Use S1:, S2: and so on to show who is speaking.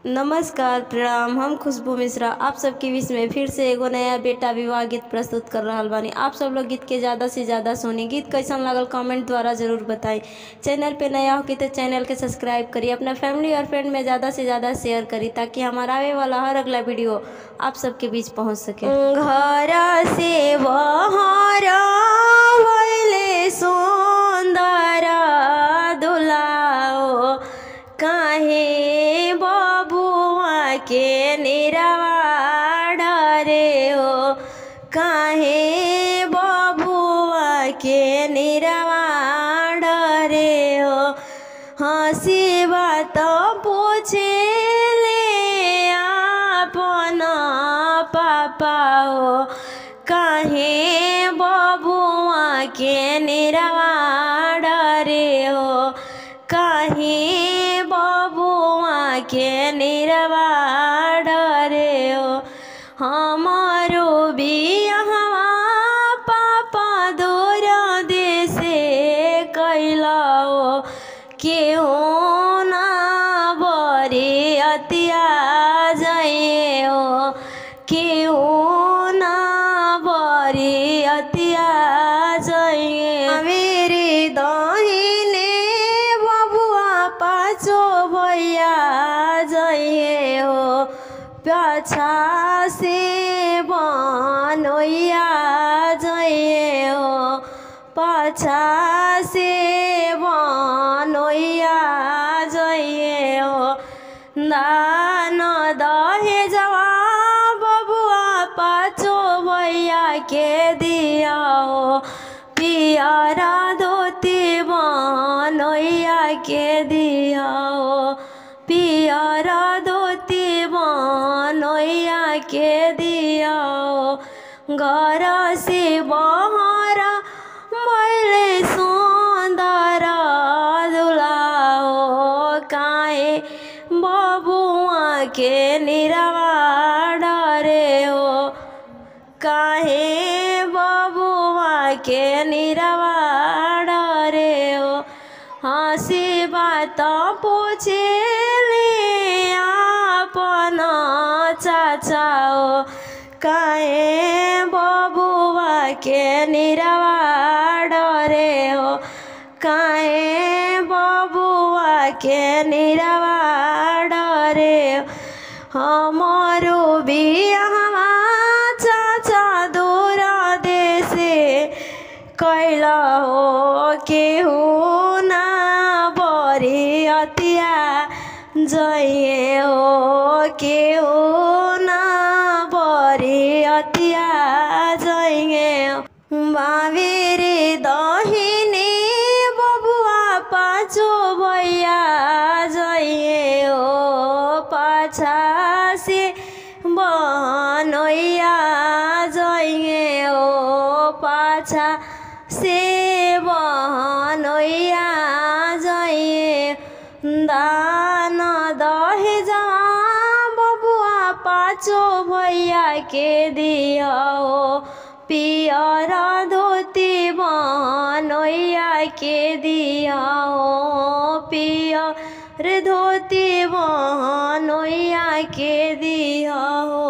S1: नमस्कार, प्रणाम। हम खुशबू मिश्रा आप सबके बीच में फिर से एगो नया बेटा विवाह गीत प्रस्तुत कर रहा बानी। आप सब लोग गीत के ज़्यादा से ज़्यादा सुनी। गीत कैसन लगल कमेंट द्वारा ज़रूर बताएं। चैनल पे नया हो कि तो चैनल के सब्सक्राइब करिए, अपना फैमिली और फ्रेंड में ज़्यादा से ज़्यादा शेयर करिए ताकि हमारा आने वाला हर अगला वीडियो आप सबके बीच पहुँच सके। घर से बाहर भइले सुंदर दुलाओ, काहे बबुआ के निरवा डरे हो, काहे बबुआ के निरवा डरे हो। हंसी बात पूछे ले अपना पापा हो, काहे बबुआ के निरवा डरे हो, काहे बबुआ के निरवा डरे हो। हमारो बियाहवा पापा दूर देशे कैलाओ, केहू ना बरी अतिया जाइए हो, केहू ना बरी अतिया जाइए। मेरे दाहिने बबुआ पाछो भैया जाइए हो, पाछा से बनोइया जाइए हो, पाछा से बनोइया जाइए हो। दान दहेजवा बबुआ पाछो भैया के दिया हो, पियरा धोती बनोइया के दिया हो, पियरा धोती बनोइया के दिया हो। घर से बाहर भइले सुंदर दुलाओ, काहे बबुआ के निरवा डरे हो, काहे बबुआ के निरवा डरे हो। हंसी बात पूछे ले अपना चाचा हो, काहे बबुआ के निरवा डरे हो, काहे बबुआ के निरवा डरे हो। हमारो बियाहवा चाचा दूर देशे कैला हो, केहू ना बरी अतिया जाइए हो, केहू ना बरी अतिया जाइए हो। बाबेरे दाहिने बबुआ पाछो भैया जाइए हो, पाछा से बनोइया जाइए हो, पाछा से बनोइया जाइए। दान दहेजवा बबुआ पाछो भैया के दिया हो, पियरा धोती बनोइया के दिया हो, पियर धोती बनोइया के दिया हो।